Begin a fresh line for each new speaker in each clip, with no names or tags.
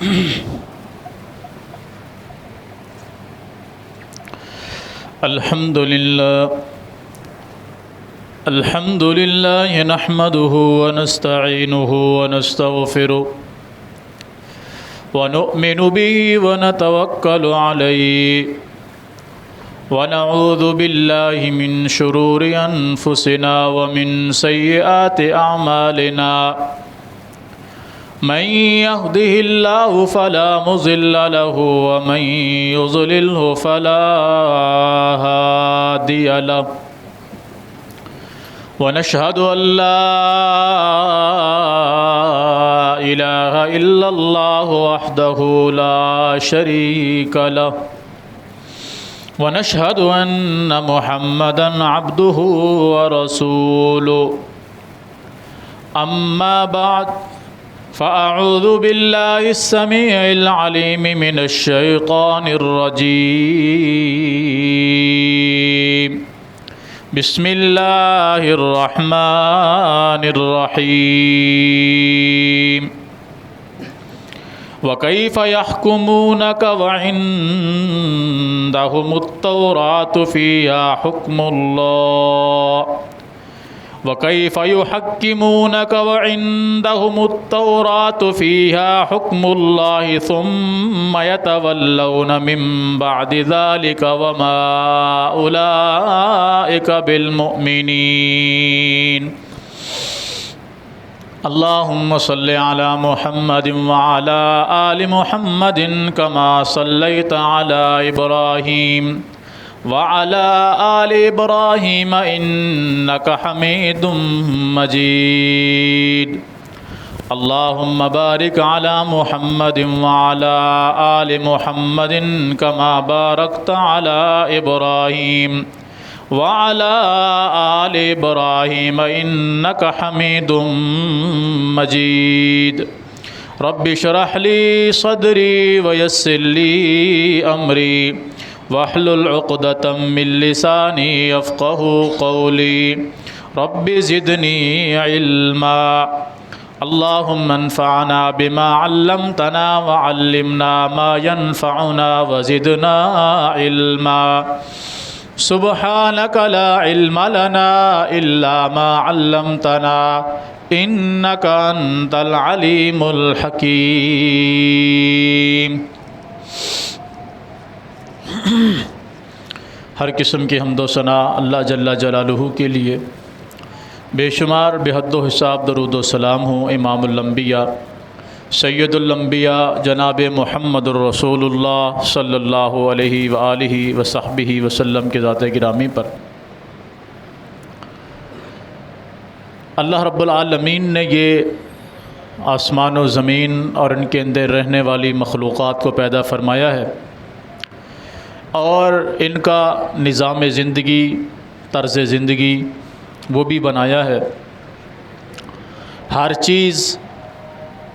الحمد لله نحمده ونستعينه ونستغفره ونؤمن به ونتوكل عليه ونعوذ بالله من شرور أنفسنا ومن سيئات أعمالنا من يهده الله فلا مضل له ومن يضلله فلا هادي له ونشهد أن لا إله إلا الله وحده لا شريك له ونشهد أن محمدًا عبده ورسوله أما بعد فأعوذ بالله السميع العليم من الشيطان الرجيم بسم الله الرحمن الرحيم وكيف يحكمونك وعندهم التوراة فيها حكم الله وكيف يحكمونك وعندهم التوراة فيها حكم الله ثم يتولون من بعد ذلك وما أولئك بالمؤمنين اللهم صل على محمد وعلى آل محمد كما صليت على إبراهيم وعلى آل إبراهيم إنك حميد مجيد اللهم بارك على محمد وعلى آل محمد كما باركت على إبراهيم وعلى آل إبراهيم إنك حميد مجيد رب اشرح لي صدري ويسر لي أمري واحلل عقدة من لساني يفقهوا قولي رب زدني علما اللهم انفعنا بما علمتنا وعلمنا ما ينفعنا وزدنا علما سبحانك لا علم لنا إلا ما علمتنا إنك أنت العليم الحكيم ہر قسم کی حمد و ثنا اللہ جل جلالہ کے لیے، بے شمار بے حد و حساب درود و سلام ہوں امام الانبیاء سید الانبیاء جناب محمد الرسول اللہ صلی اللہ علیہ وآلہ وصحبہ وسلم کے ذات گرامی پر۔ اللہ رب العالمین نے یہ آسمان و زمین اور ان کے اندر رہنے والی مخلوقات کو پیدا فرمایا ہے، اور ان کا نظام زندگی، طرز زندگی وہ بھی بنایا ہے۔ ہر چیز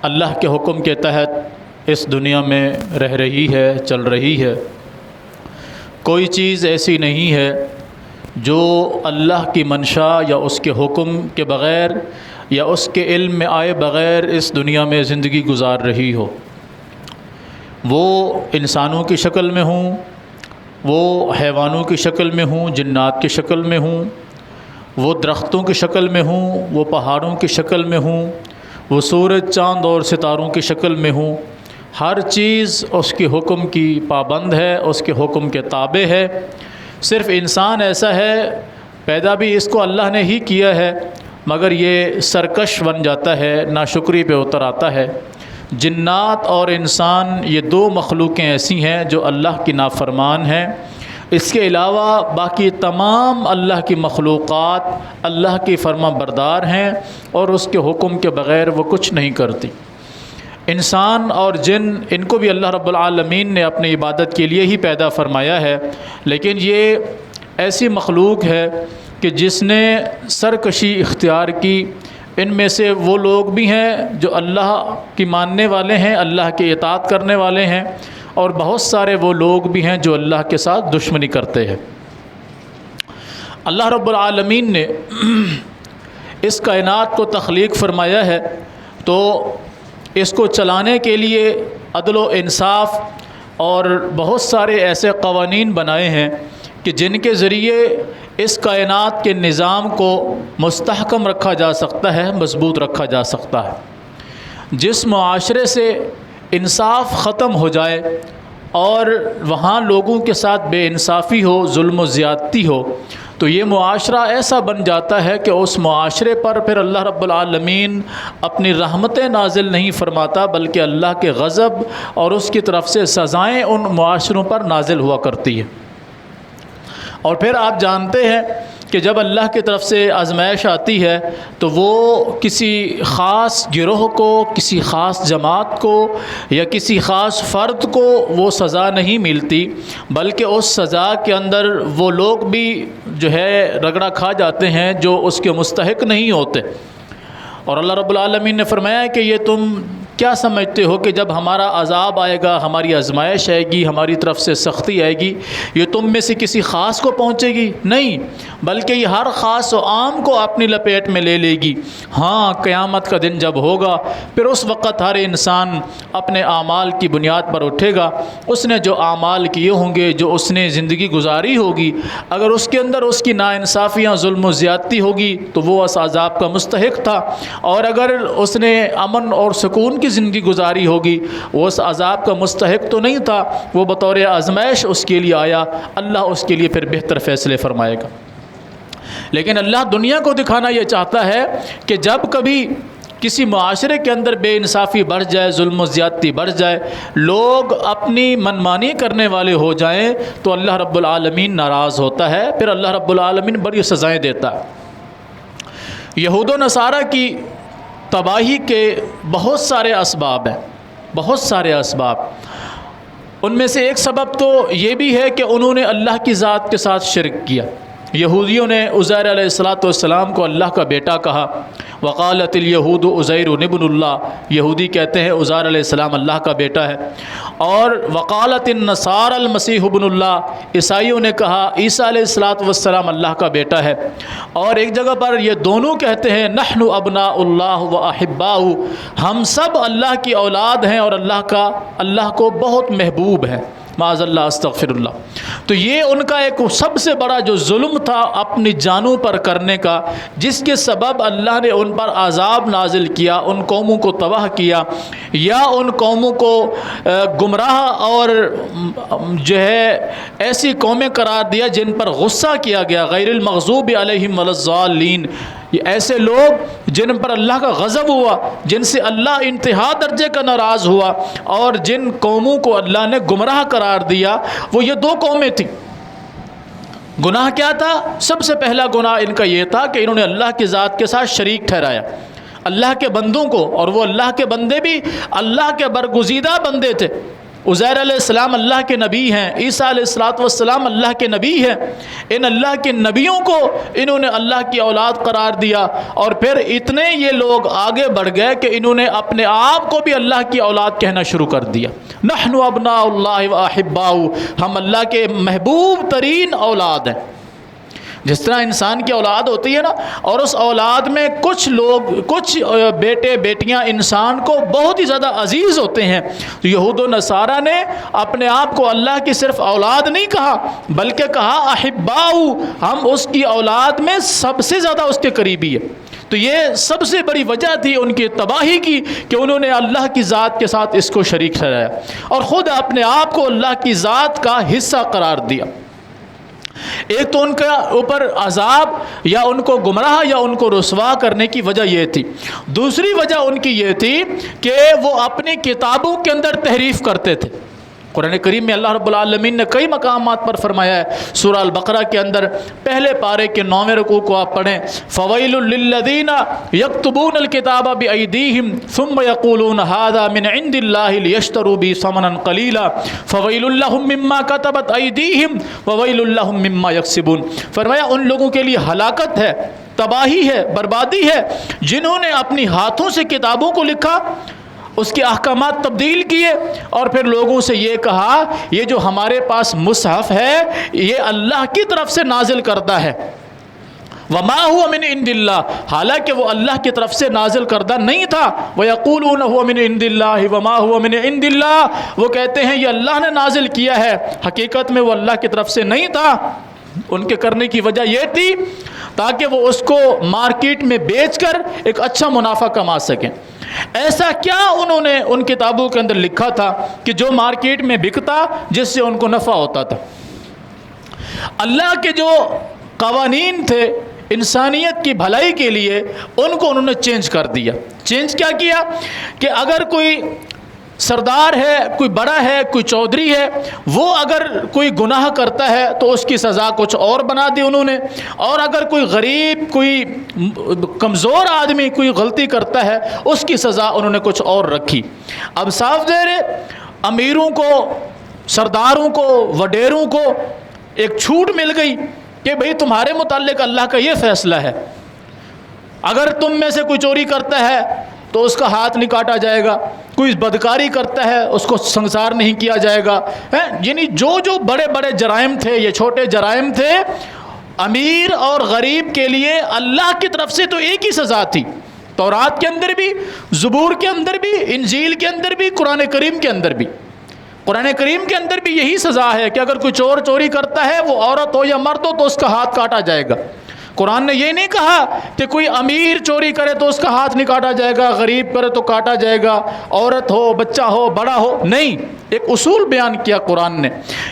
اللہ کے حکم کے تحت اس دنیا میں رہ رہی ہے، چل رہی ہے۔ کوئی چیز ایسی نہیں ہے جو اللہ کی منشا یا اس کے حکم کے بغیر یا اس کے علم میں آئے بغیر اس دنیا میں زندگی گزار رہی ہو۔ وہ انسانوں کی شکل میں ہوں، وہ حیوانوں کی شکل میں ہوں، جنات کی شکل میں ہوں، وہ درختوں کی شکل میں ہوں، وہ پہاڑوں کی شکل میں ہوں، وہ سورج، چاند اور ستاروں کی شکل میں ہوں۔ ہر چیز اس کے حکم کی پابند ہے، اس کے حکم کے تابع ہے۔ صرف انسان ایسا ہے، پیدا بھی اس کو اللہ نے ہی کیا ہے، مگر یہ سرکش بن جاتا ہے، ناشکری پہ اتر آتا ہے۔ جنات اور انسان یہ دو مخلوقیں ایسی ہیں جو اللہ کی نافرمان ہیں۔ اس کے علاوہ باقی تمام اللہ کی مخلوقات اللہ کی فرما بردار ہیں اور اس کے حکم کے بغیر وہ کچھ نہیں کرتی۔ انسان اور جن، ان کو بھی اللہ رب العالمین نے اپنی عبادت کے لیے ہی پیدا فرمایا ہے، لیکن یہ ایسی مخلوق ہے کہ جس نے سرکشی اختیار کی۔ ان میں سے وہ لوگ بھی ہیں جو اللہ کی ماننے والے ہیں، اللہ کی اطاعت کرنے والے ہیں، اور بہت سارے وہ لوگ بھی ہیں جو اللہ کے ساتھ دشمنی کرتے ہیں۔ اللہ رب العالمین نے اس کائنات کو تخلیق فرمایا ہے تو اس کو چلانے کے لیے عدل و انصاف اور بہت سارے ایسے قوانین بنائے ہیں کہ جن کے ذریعے اس کائنات کے نظام کو مستحکم رکھا جا سکتا ہے، مضبوط رکھا جا سکتا ہے۔ جس معاشرے سے انصاف ختم ہو جائے اور وہاں لوگوں کے ساتھ بے انصافی ہو، ظلم و زیادتی ہو، تو یہ معاشرہ ایسا بن جاتا ہے کہ اس معاشرے پر پھر اللہ رب العالمین اپنی رحمتیں نازل نہیں فرماتا، بلکہ اللہ کے غضب اور اس کی طرف سے سزائیں ان معاشروں پر نازل ہوا کرتی ہیں۔ اور پھر آپ جانتے ہیں کہ جب اللہ کی طرف سے آزمائش آتی ہے تو وہ کسی خاص گروہ کو، کسی خاص جماعت کو یا کسی خاص فرد کو وہ سزا نہیں ملتی، بلکہ اس سزا کے اندر وہ لوگ بھی جو ہے رگڑا کھا جاتے ہیں جو اس کے مستحق نہیں ہوتے۔ اور اللہ رب العالمین نے فرمایا کہ یہ تم کیا سمجھتے ہو کہ جب ہمارا عذاب آئے گا، ہماری آزمائش آئے گی، ہماری طرف سے سختی آئے گی، یہ تم میں سے کسی خاص کو پہنچے گی؟ نہیں، بلکہ یہ ہر خاص و عام کو اپنی لپیٹ میں لے لے گی۔ ہاں، قیامت کا دن جب ہوگا پھر اس وقت ہر انسان اپنے اعمال کی بنیاد پر اٹھے گا۔ اس نے جو اعمال کیے ہوں گے، جو اس نے زندگی گزاری ہوگی، اگر اس کے اندر اس کی ناانصافیاں، ظلم و زیادتی ہوگی تو وہ اس عذاب کا مستحق تھا، اور اگر اس نے امن اور سکون کی زندگی گزاری ہوگی وہ اس عذاب کا مستحق تو نہیں تھا، وہ بطور آزمائش اس کے لیے آیا، اللہ اس کے لیے پھر بہتر فیصلے فرمائے گا۔ لیکن اللہ دنیا کو دکھانا یہ چاہتا ہے کہ جب کبھی کسی معاشرے کے اندر بے انصافی بڑھ جائے، ظلم و زیادتی بڑھ جائے، لوگ اپنی منمانی کرنے والے ہو جائیں تو اللہ رب العالمین ناراض ہوتا ہے، پھر اللہ رب العالمین بڑی سزائیں دیتا ہے۔ یہود و نصارہ کی تباہی کے بہت سارے اسباب ہیں، بہت سارے اسباب۔ ان میں سے ایک سبب تو یہ بھی ہے کہ انہوں نے اللہ کی ذات کے ساتھ شرک کیا۔ یہودیوں نے عزیر علیہ السلام کو اللہ کا بیٹا کہا، وقالت الیہود عزیر ابن اللہ، یہودی کہتے ہیں عزیر علیہ السلام اللہ کا بیٹا ہے، اور وقالت النصارى المسیح ابن اللہ، عیسائیوں نے کہا عیسیٰ علیہ السلام اللہ کا بیٹا ہے۔ اور ایک جگہ پر یہ دونوں کہتے ہیں نحن ابناء اللہ و احباؤہ، ہم سب اللہ کی اولاد ہیں اور اللہ کو بہت محبوب ہے، معاذ اللہ استغفر اللہ۔ تو یہ ان کا ایک سب سے بڑا جو ظلم تھا اپنی جانوں پر کرنے کا، جس کے سبب اللہ نے ان پر عذاب نازل کیا، ان قوموں کو تباہ کیا، یا ان قوموں کو گمراہ اور جو ہے ایسی قومیں قرار دیا جن پر غصہ کیا گیا، غیر المغضوب علیہم ولا الضالین، یہ ایسے لوگ جن پر اللہ کا غضب ہوا، جن سے اللہ انتہا درجے کا ناراض ہوا، اور جن قوموں کو اللہ نے گمراہ قرار دیا وہ یہ دو قومیں تھیں۔ گناہ کیا تھا؟ سب سے پہلا گناہ ان کا یہ تھا کہ انہوں نے اللہ کی ذات کے ساتھ شریک ٹھہرایا اللہ کے بندوں کو، اور وہ اللہ کے بندے بھی اللہ کے برگزیدہ بندے تھے۔ عزیر علیہ السلام اللہ کے نبی ہیں، عیسیٰ علیہ السلام اللہ کے نبی ہیں، ان اللہ کے نبیوں کو انہوں نے اللہ کی اولاد قرار دیا، اور پھر اتنے یہ لوگ آگے بڑھ گئے کہ انہوں نے اپنے آپ کو بھی اللہ کی اولاد کہنا شروع کر دیا۔ نحن ابناء اللہ و احباؤہ، ہم اللہ کے محبوب ترین اولاد ہیں۔ جس طرح انسان کی اولاد ہوتی ہے نا، اور اس اولاد میں کچھ بیٹے بیٹیاں انسان کو بہت ہی زیادہ عزیز ہوتے ہیں، تو یہود و نصارہ نے اپنے آپ کو اللہ کی صرف اولاد نہیں کہا بلکہ کہا احباؤ، ہم اس کی اولاد میں سب سے زیادہ اس کے قریبی ہے۔ تو یہ سب سے بڑی وجہ تھی ان کی تباہی کی کہ انہوں نے اللہ کی ذات کے ساتھ اس کو شریک ٹھہرایا اور خود اپنے آپ کو اللہ کی ذات کا حصہ قرار دیا۔ ایک تو ان کا اوپر عذاب یا ان کو گمراہ یا ان کو رسوا کرنے کی وجہ یہ تھی، دوسری وجہ ان کی یہ تھی کہ وہ اپنی کتابوں کے اندر تحریف کرتے تھے۔ قرآن کریم میں اللہ رب العالمین نے کئی مقامات پر فرمایا ہے، سورہ البقرہ کے اندر پہلے پارے کے 9ویں رکوع کو آپ پڑھیں، فویل للذین یکتبون الکتاب بایدیہم ثم یقولون ھذا من عند اللہ لیشتروا به ثمنا قلیلا فویل لہم مما کتبت ایدیہم وویل لہم مما یکسبون۔ فرمایا ان لوگوں کے لیے ہلاکت ہے، تباہی ہے، بربادی ہے جنہوں نے اپنی ہاتھوں سے کتابوں کو لکھا، اس کے احکامات تبدیل کیے، اور پھر لوگوں سے یہ کہا یہ جو ہمارے پاس مصحف ہے یہ اللہ کی طرف سے نازل کردہ ہے، وما هو من عند اللہ، حالانکہ وہ اللہ کی طرف سے نازل کردہ نہیں تھا. وَيَقُولُونَ هُوَ مِنْ عِنْدِ اللَّهِ وَمَا هُوَ مِنْ عِنْدِ اللَّهِ، وہ کہتے ہیں یہ اللہ نے نازل کیا ہے، حقیقت میں وہ اللہ کی طرف سے نہیں تھا. ان کے کرنے کی وجہ یہ تھی تاکہ وہ اس کو مارکیٹ میں بیچ کر ایک اچھا منافع کما سکیں. ایسا کیا انہوں نے ان کتابوں کے اندر لکھا تھا کہ جو مارکیٹ میں بکتا جس سے ان کو نفع ہوتا تھا. اللہ کے جو قوانین تھے انسانیت کی بھلائی کے لیے ان کو انہوں نے چینج کر دیا. چینج کیا کیا کہ اگر کوئی سردار ہے، کوئی بڑا ہے، کوئی چودھری ہے، وہ اگر کوئی گناہ کرتا ہے تو اس کی سزا کچھ اور بنا دی انہوں نے، اور اگر کوئی غریب، کوئی کمزور آدمی کوئی غلطی کرتا ہے اس کی سزا انہوں نے کچھ اور رکھی. اب صاف ظاہر ہے امیروں کو، سرداروں کو، وڈیروں کو ایک چھوٹ مل گئی کہ بھئی تمہارے متعلق اللہ کا یہ فیصلہ ہے، اگر تم میں سے کوئی چوری کرتا ہے تو اس کا ہاتھ نہیں کاٹا جائے گا، کوئی بدکاری کرتا ہے اس کو سنسار نہیں کیا جائے گا. یعنی جو بڑے بڑے جرائم تھے، یہ چھوٹے جرائم تھے، امیر اور غریب کے لیے اللہ کی طرف سے تو ایک ہی سزا تھی. تورات کے اندر بھی، زبور کے اندر بھی، انجیل کے اندر بھی، قرآن کریم کے اندر بھی. قرآن کریم کے اندر بھی یہی سزا ہے کہ اگر کوئی چور چوری کرتا ہے، وہ عورت ہو یا مرد ہو، تو اس کا ہاتھ کاٹا جائے گا. قرآن نے یہ نہیں کہا کہ کوئی امیر چوری کرے تو اس کا ہاتھ نہیں کاٹا جائے گا، غریب کرے تو کاٹا جائے گا، عورت ہو، بچہ ہو، بڑا ہو. نہیں، ایک اصول بیان کیا قرآن نے.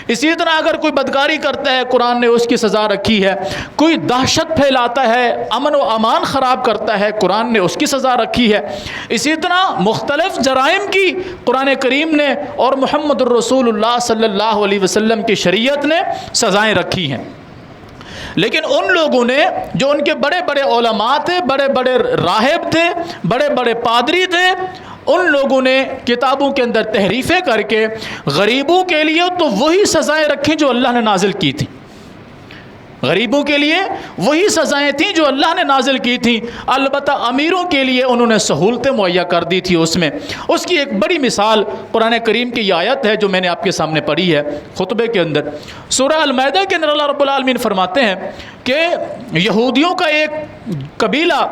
اسی طرح اگر کوئی بدکاری کرتا ہے قرآن نے اس کی سزا رکھی ہے. کوئی دہشت پھیلاتا ہے، امن و امان خراب کرتا ہے، قرآن نے اس کی سزا رکھی ہے. اسی طرح مختلف جرائم کی قرآن کریم نے اور محمد الرسول اللہ صلی اللہ علیہ وسلم کی شریعت نے سزائیں رکھی ہیں. لیکن ان لوگوں نے جو ان کے بڑے بڑے علماء تھے، بڑے بڑے راہب تھے، بڑے بڑے پادری تھے، ان لوگوں نے کتابوں کے اندر تحریفیں کر کے غریبوں کے لیے تو وہی سزائیں رکھیں جو اللہ نے نازل کی تھی. غریبوں کے لیے وہی سزائیں تھیں جو اللہ نے نازل کی تھیں. البتہ امیروں کے لیے انہوں نے سہولتیں مہیا کر دی تھی. اس کی ایک بڑی مثال قرآن کریم کی یہ آیت ہے جو میں نے آپ کے سامنے پڑھی ہے خطبے کے اندر. سورہ المائدہ کے اندر اللہ رب العالمین فرماتے ہیں کہ یہودیوں کا ایک قبیلہ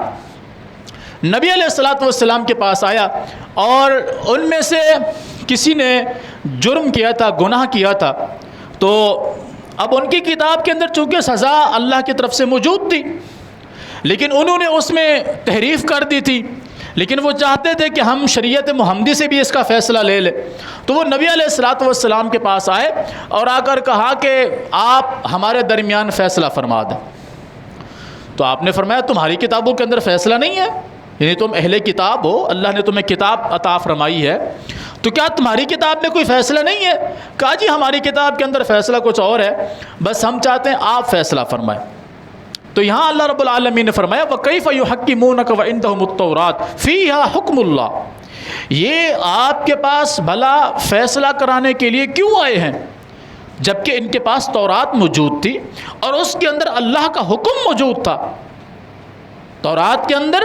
نبی علیہ الصلوۃ والسلام کے پاس آیا اور ان میں سے کسی نے جرم کیا تھا، گناہ کیا تھا. تو اب ان کی کتاب کے اندر چونکہ سزا اللہ کی طرف سے موجود تھی، لیکن انہوں نے اس میں تحریف کر دی تھی. لیکن وہ چاہتے تھے کہ ہم شریعت محمدی سے بھی اس کا فیصلہ لے لیں. تو وہ نبی علیہ الصلوۃ والسلام کے پاس آئے اور آ کر کہا کہ آپ ہمارے درمیان فیصلہ فرما دیں. تو آپ نے فرمایا تمہاری کتابوں کے اندر فیصلہ نہیں ہے، یعنی تم اہل کتاب ہو، اللہ نے تمہیں کتاب عطا فرمائی ہے، تو کیا تمہاری کتاب میں کوئی فیصلہ نہیں ہے؟ کہا جی ہماری کتاب کے اندر فیصلہ کچھ اور ہے، بس ہم چاہتے ہیں آپ فیصلہ فرمائیں. تو یہاں اللہ رب العالمین نے فرمایا وَكَيْفَ يُحَكِّمُونَكَ وَعِنْدَهُمُ التَّوْرَاةُ فِيهَا حُكْمُ اللَّهِ، یہ آپ کے پاس بھلا فیصلہ کرانے کے لیے کیوں آئے ہیں جبکہ ان کے پاس تورات موجود تھی اور اس کے اندر اللہ کا حکم موجود تھا. تورات کے اندر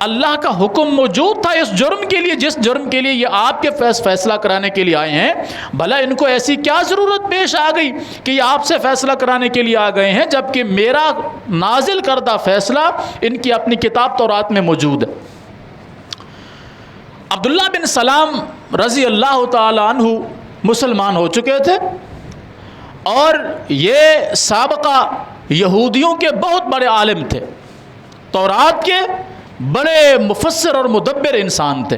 اللہ کا حکم موجود تھا اس جرم کے لیے جس جرم کے لیے یہ آپ کے فیصلہ کرانے کے لیے آئے ہیں. بھلا ان کو ایسی کیا ضرورت پیش آ گئی کہ یہ آپ سے فیصلہ کرانے کے لیے آ گئے ہیں جبکہ میرا نازل کردہ فیصلہ ان کی اپنی کتاب تورات میں موجود ہے. عبداللہ بن سلام رضی اللہ تعالی عنہ مسلمان ہو چکے تھے اور یہ سابقہ یہودیوں کے بہت بڑے عالم تھے، تورات کے بڑے مفسر اور مدبر انسان تھے.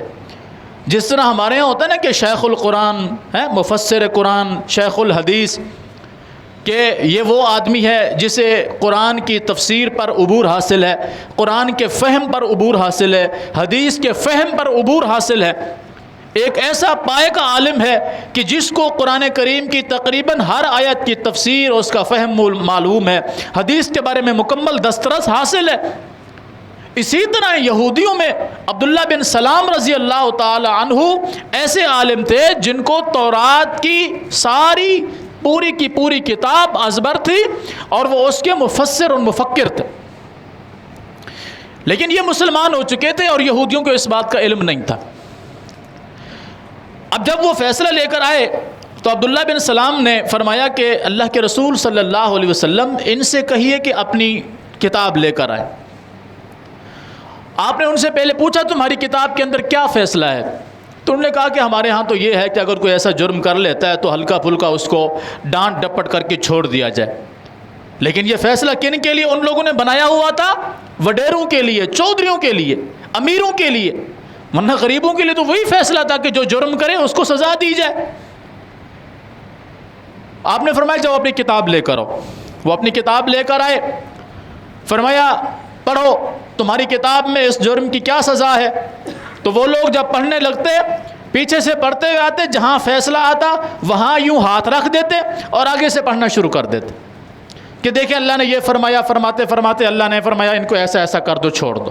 جس طرح ہمارے یہاں ہوتا ہے نا کہ شیخ القرآن ہے، مفسر قرآن، شیخ الحدیث، کہ یہ وہ آدمی ہے جسے قرآن کی تفسیر پر عبور حاصل ہے، قرآن کے فہم پر عبور حاصل ہے، حدیث کے فہم پر عبور حاصل ہے. ایک ایسا پائے کا عالم ہے کہ جس کو قرآن کریم کی تقریباً ہر آیت کی تفسیر اور اس کا فہم معلوم ہے، حدیث کے بارے میں مکمل دسترس حاصل ہے. اسی طرح یہودیوں میں عبداللہ بن سلام رضی اللہ تعالی عنہ ایسے عالم تھے جن کو تورات کی ساری پوری کی پوری کتاب ازبر تھی اور وہ اس کے مفسر اور مفکر تھے. لیکن یہ مسلمان ہو چکے تھے اور یہودیوں کو اس بات کا علم نہیں تھا. اب جب وہ فیصلہ لے کر آئے تو عبداللہ بن سلام نے فرمایا کہ اللہ کے رسول صلی اللہ علیہ وسلم ان سے کہیے کہ اپنی کتاب لے کر آئے۔ آپ نے ان سے پہلے پوچھا تمہاری کتاب کے اندر کیا فیصلہ ہے؟ تو انہوں نے کہا کہ ہمارے ہاں تو یہ ہے کہ اگر کوئی ایسا جرم کر لیتا ہے تو ہلکا پھلکا اس کو ڈانٹ ڈپٹ کر کے چھوڑ دیا جائے۔ لیکن یہ فیصلہ کن کے لیے ان لوگوں نے بنایا ہوا تھا؟ وڈیروں کے لیے، چودھریوں کے لیے، امیروں کے لیے، ورنہ غریبوں کے لیے تو وہی فیصلہ تھا کہ جو جرم کرے اس کو سزا دی جائے۔ آپ نے فرمایا جاؤ اپنی کتاب لے کر آؤ۔ وہ اپنی کتاب لے کر آئے، فرمایا پڑھو تمہاری کتاب میں اس جرم کی کیا سزا ہے۔ تو وہ لوگ جب پڑھنے لگتے پیچھے سے پڑھتے ہوئے آتے، جہاں فیصلہ آتا وہاں یوں ہاتھ رکھ دیتے اور آگے سے پڑھنا شروع کر دیتے کہ دیکھیں اللہ نے یہ فرمایا، فرماتے فرماتے اللہ نے فرمایا ان کو ایسا ایسا کر دو، چھوڑ دو۔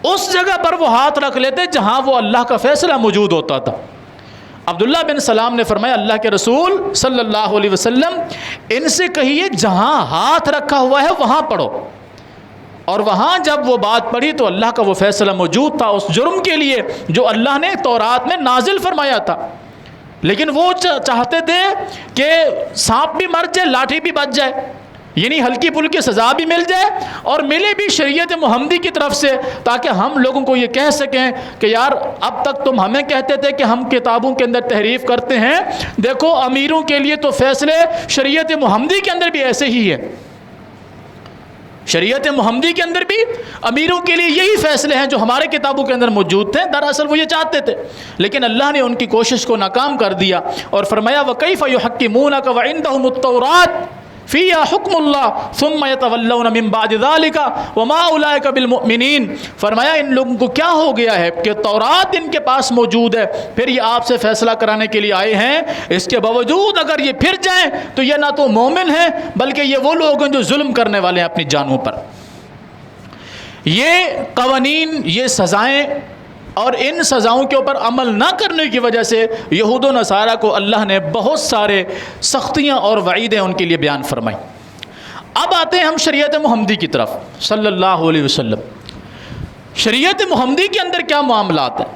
اس جگہ پر وہ ہاتھ رکھ لیتے جہاں وہ اللہ کا فیصلہ موجود ہوتا تھا۔ عبداللہ بن سلام نے فرمایا اللہ کے رسول صلی اللہ علیہ وسلم ان سے کہیے جہاں ہاتھ رکھا ہوا ہے وہاں پڑھو۔ اور وہاں جب وہ بات پڑھی تو اللہ کا وہ فیصلہ موجود تھا اس جرم کے لیے جو اللہ نے تورات میں نازل فرمایا تھا۔ لیکن وہ چاہتے تھے کہ سانپ بھی مر جائے، لاٹھی بھی بچ جائے، یعنی ہلکی پھلکی سزا بھی مل جائے اور ملے بھی شریعت محمدی کی طرف سے، تاکہ ہم لوگوں کو یہ کہہ سکیں کہ یار اب تک تم ہمیں کہتے تھے کہ ہم کتابوں کے اندر تحریف کرتے ہیں، دیکھو امیروں کے لیے تو فیصلے شریعت محمدی کے اندر بھی ایسے ہی ہے۔ شریعت محمدی کے اندر بھی امیروں کے لیے یہی فیصلے ہیں جو ہمارے کتابوں کے اندر موجود تھے۔ دراصل وہ یہ چاہتے تھے، لیکن اللہ نے ان کی کوشش کو ناکام کر دیا اور فرمایا وَكَيْفَ يُحَكِّمُونَكَ وَعِندَهُمُ التَّوْرَاةُ فِيهَا حُكْمُ اللَّهِ ثُمَّ يَتَوَلَّوْنَ مِن بَعْدِ ذَلِكَ وَمَا أُولَٰئِكَ بِالْمُؤْمِنِينَ۔ فرمایا ان لوگوں کو کیا ہو گیا ہے کہ تورات ان کے پاس موجود ہے، پھر یہ آپ سے فیصلہ کرانے کے لیے آئے ہیں، اس کے باوجود اگر یہ پھر جائیں تو یہ نہ تو مومن ہیں بلکہ یہ وہ لوگ ہیں جو ظلم کرنے والے ہیں اپنی جانوں پر۔ یہ قوانین، یہ سزائیں اور ان سزاؤں کے اوپر عمل نہ کرنے کی وجہ سے یہود و نصارہ کو اللہ نے بہت سارے سختیاں اور وعیدیں ان کے لیے بیان فرمائیں۔ اب آتے ہیں ہم شریعت محمدی کی طرف صلی اللہ علیہ وسلم۔ شریعت محمدی کے اندر کیا معاملات ہیں؟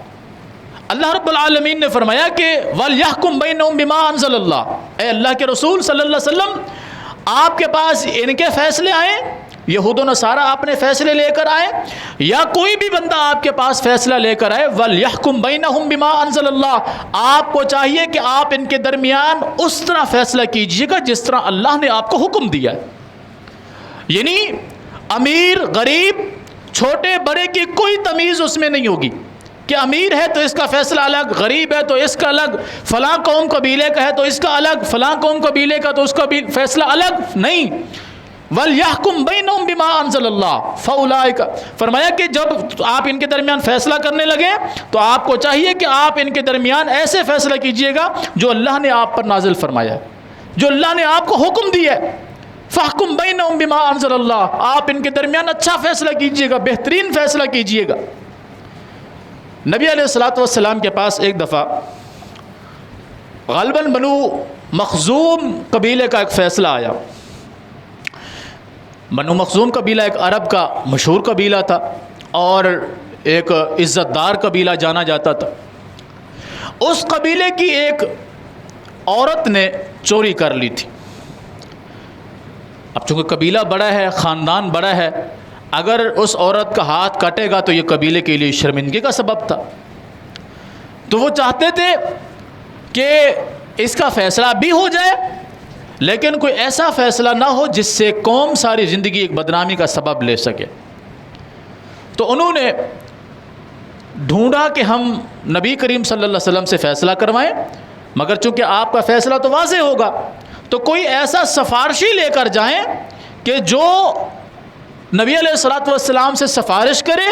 اللہ رب العالمین نے فرمایا کہ وَلْيَحْكُمْ بَيْنَهُمْ بِمَا أَنزَلَ اللَّهُ۔ اے اللہ کے رسول صلی اللہ علیہ وسلم آپ کے پاس ان کے فیصلے آئیں، یہود و نصارہ اپنے فیصلے لے کر آئے یا کوئی بھی بندہ آپ کے پاس فیصلہ لے کر آئے، وَلْيَحْكُمْ بَيْنَهُمْ بِمَا أَنزَلَ اللَّهُ، آپ کو چاہیے کہ آپ ان کے درمیان اس طرح فیصلہ کیجیے گا جس طرح اللہ نے آپ کو حکم دیا ہے۔ یعنی امیر غریب چھوٹے بڑے کی کوئی تمیز اس میں نہیں ہوگی کہ امیر ہے تو اس کا فیصلہ الگ، غریب ہے تو اس کا الگ، فلاں قوم قبیلے کا ہے تو اس کا الگ، فلاں قوم قبیلے کا تو اس کا بھی فیصلہ الگ نہیں۔ وَلْيَحْكُمْ بَيْنَهُمْ بِمَا أَنزَلَ اللَّهُ فَأُولَٰئِكَ، فرمایا کہ جب آپ ان کے درمیان فیصلہ کرنے لگے تو آپ کو چاہیے کہ آپ ان کے درمیان ایسے فیصلہ کیجئے گا جو اللہ نے آپ پر نازل فرمایا ہے، جو اللہ نے آپ کو حکم دیا ہے۔ فَاحْكُمْ بَيْنَهُمْ بِمَا أَنزَلَ اللَّهُ، آپ ان کے درمیان اچھا فیصلہ کیجئے گا، بہترین فیصلہ کیجئے گا۔ نبی علیہ الصلوۃ والسلام کے پاس ایک دفعہ غالباً بنو مخزوم قبیلے کا ایک فیصلہ آیا۔ بنو مخزوم قبیلہ ایک عرب کا مشہور قبیلہ تھا اور ایک عزت دار قبیلہ جانا جاتا تھا۔ اس قبیلے کی ایک عورت نے چوری کر لی تھی۔ اب چونکہ قبیلہ بڑا ہے، خاندان بڑا ہے، اگر اس عورت کا ہاتھ کٹے گا تو یہ قبیلے کے لیے شرمندگی کا سبب تھا۔ تو وہ چاہتے تھے کہ اس کا فیصلہ بھی ہو جائے لیکن کوئی ایسا فیصلہ نہ ہو جس سے قوم ساری زندگی ایک بدنامی کا سبب لے سکے۔ تو انہوں نے ڈھونڈا کہ ہم نبی کریم صلی اللہ علیہ وسلم سے فیصلہ کروائیں، مگر چونکہ آپ کا فیصلہ تو واضح ہوگا تو کوئی ایسا سفارشی لے کر جائیں کہ جو نبی علیہ الصلوۃ والسلام سے سفارش کرے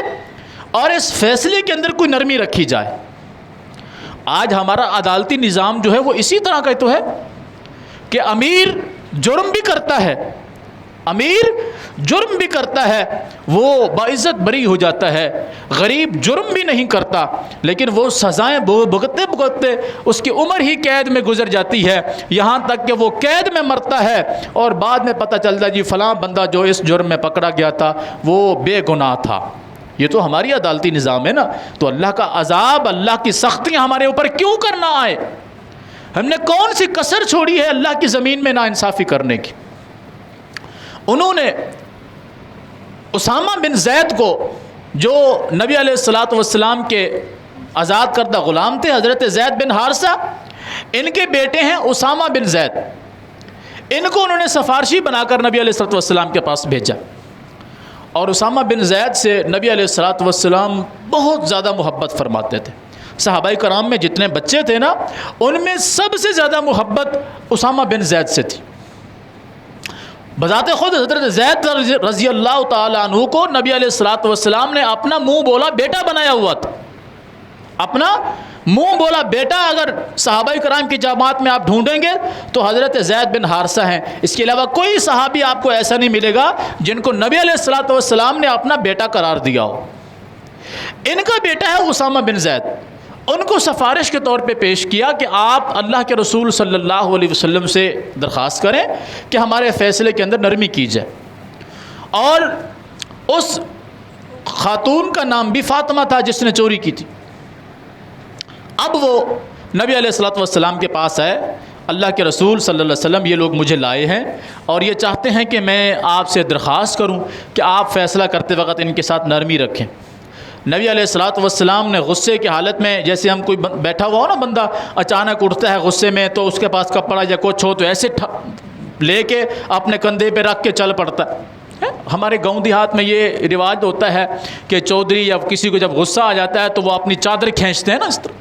اور اس فیصلے کے اندر کوئی نرمی رکھی جائے۔ آج ہمارا عدالتی نظام جو ہے وہ اسی طرح کا تو ہے کہ امیر جرم بھی کرتا ہے، امیر جرم بھی کرتا ہے، وہ باعزت بری ہو جاتا ہے، غریب جرم بھی نہیں کرتا لیکن وہ سزائیں بھگتتے بھگتتے اس کی عمر ہی قید میں گزر جاتی ہے، یہاں تک کہ وہ قید میں مرتا ہے اور بعد میں پتہ چلتا ہے جی فلاں بندہ جو اس جرم میں پکڑا گیا تھا وہ بے گناہ تھا۔ یہ تو ہماری عدالتی نظام ہے نا، تو اللہ کا عذاب، اللہ کی سختیاں ہمارے اوپر کیوں کرنا آئے؟ ہم نے کون سی کسر چھوڑی ہے اللہ کی زمین میں ناانصافی کرنے کی؟ انہوں نے اسامہ بن زید کو، جو نبی علیہ الصلاۃ والسلام کے آزاد کردہ غلام تھے، حضرت زید بن حارثہ، ان کے بیٹے ہیں اسامہ بن زید، ان کو انہوں نے سفارشی بنا کر نبی علیہ الصلاۃ والسلام کے پاس بھیجا، اور اسامہ بن زید سے نبی علیہ الصلاۃ والسلام بہت زیادہ محبت فرماتے تھے۔ صحابہ کرام میں جتنے بچے تھے نا، ان میں سب سے زیادہ محبت اسامہ بن زید سے تھی۔ بذات خود حضرت زید رضی اللہ تعالیٰ عنہ کو نبی علیہ الصلاۃ والسلام نے اپنا منہ بولا بیٹا بنایا ہوا تھا، اپنا منہ بولا بیٹا۔ اگر صحابہ کرام کی جماعت میں آپ ڈھونڈیں گے تو حضرت زید بن حارثہ ہیں، اس کے علاوہ کوئی صحابی آپ کو ایسا نہیں ملے گا جن کو نبی علیہ الصلاۃ والسلام نے اپنا بیٹا قرار دیا ہو۔ ان کا بیٹا ہے اسامہ بن زید، ان کو سفارش کے طور پہ پیش کیا کہ آپ اللہ کے رسول صلی اللہ علیہ وسلم سے درخواست کریں کہ ہمارے فیصلے کے اندر نرمی کی جائے، اور اس خاتون کا نام بھی فاطمہ تھا جس نے چوری کی تھی۔ اب وہ نبی علیہ الصلاۃ والسلام کے پاس آئے، اللہ کے رسول صلی اللہ علیہ وسلم یہ لوگ مجھے لائے ہیں اور یہ چاہتے ہیں کہ میں آپ سے درخواست کروں کہ آپ فیصلہ کرتے وقت ان کے ساتھ نرمی رکھیں۔ نبی علیہ الصلاۃ والسلام نے غصے کی حالت میں، جیسے ہم کوئی بیٹھا ہوا ہو نا بندہ، اچانک اٹھتا ہے غصے میں تو اس کے پاس کپڑا یا کچھ ہو تو ایسے لے کے اپنے کندھے پہ رکھ کے چل پڑتا ہے۔ ہمارے گاؤں دیہات میں یہ رواج ہوتا ہے کہ چودھری یا کسی کو جب غصہ آ جاتا ہے تو وہ اپنی چادر کھینچتے ہیں نا اس طرح۔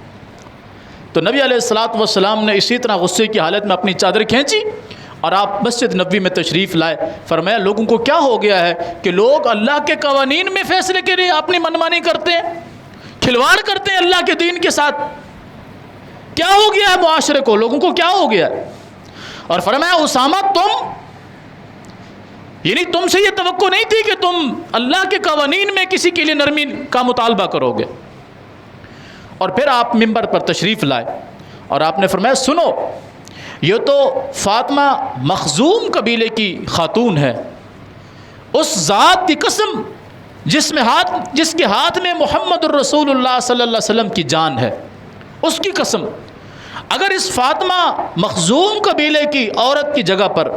تو نبی علیہ الصلاۃ والسلام نے اسی طرح غصے کی حالت میں اپنی چادر کھینچی اور آپ مسجد نبوی میں تشریف لائے۔ فرمایا لوگوں کو کیا ہو گیا ہے کہ لوگ اللہ کے قوانین میں فیصلے کے لیے اپنی منمانی کرتے ہیں، کھلواڑ کرتے ہیں اللہ کے دین کے ساتھ، کیا ہو گیا ہے معاشرے کو، لوگوں کو کیا ہو گیا ہے؟ اور فرمایا اسامہ یعنی تم سے یہ توقع نہیں تھی کہ تم اللہ کے قوانین میں کسی کے لیے نرمی کا مطالبہ کرو گے۔ اور پھر آپ منبر پر تشریف لائے اور آپ نے فرمایا سنو، یہ تو فاطمہ مخزوم قبیلے کی خاتون ہے، اس ذات کی قسم جس کے ہاتھ میں محمد الرسول اللہ صلی اللہ علیہ وسلم کی جان ہے، اس کی قسم، اگر اس فاطمہ مخزوم قبیلے کی عورت کی جگہ پر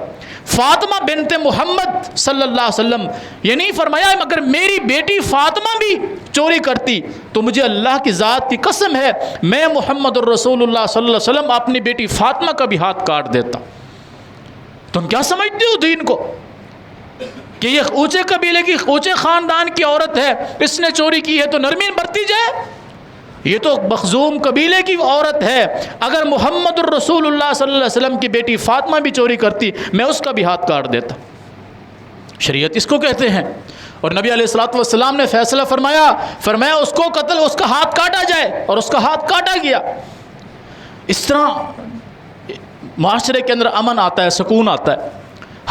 فاطمہ بنت محمد صلی اللہ علیہ وسلم، یعنی فرمایا اگر میری بیٹی فاطمہ بھی چوری کرتی تو مجھے اللہ کی ذات کی قسم ہے میں محمد الرسول اللہ صلی اللہ علیہ وسلم اپنی بیٹی فاطمہ کا بھی ہاتھ کاٹ دیتا۔ تم کیا سمجھتے ہو دین کو کہ یہ اونچے قبیلے کی، اونچے خاندان کی عورت ہے، اس نے چوری کی ہے تو نرمی برتی جائے؟ یہ تو مخزوم قبیلے کی عورت ہے، اگر محمد الرسول اللہ صلی اللہ علیہ وسلم کی بیٹی فاطمہ بھی چوری کرتی میں اس کا بھی ہاتھ کاٹ دیتا۔ شریعت اس کو کہتے ہیں۔ اور نبی علیہ الصلوۃ والسلام نے فیصلہ فرمایا اس کو قتل، اس کا ہاتھ کاٹا جائے، اور اس کا ہاتھ کاٹا گیا۔ اس طرح معاشرے کے اندر امن آتا ہے، سکون آتا ہے۔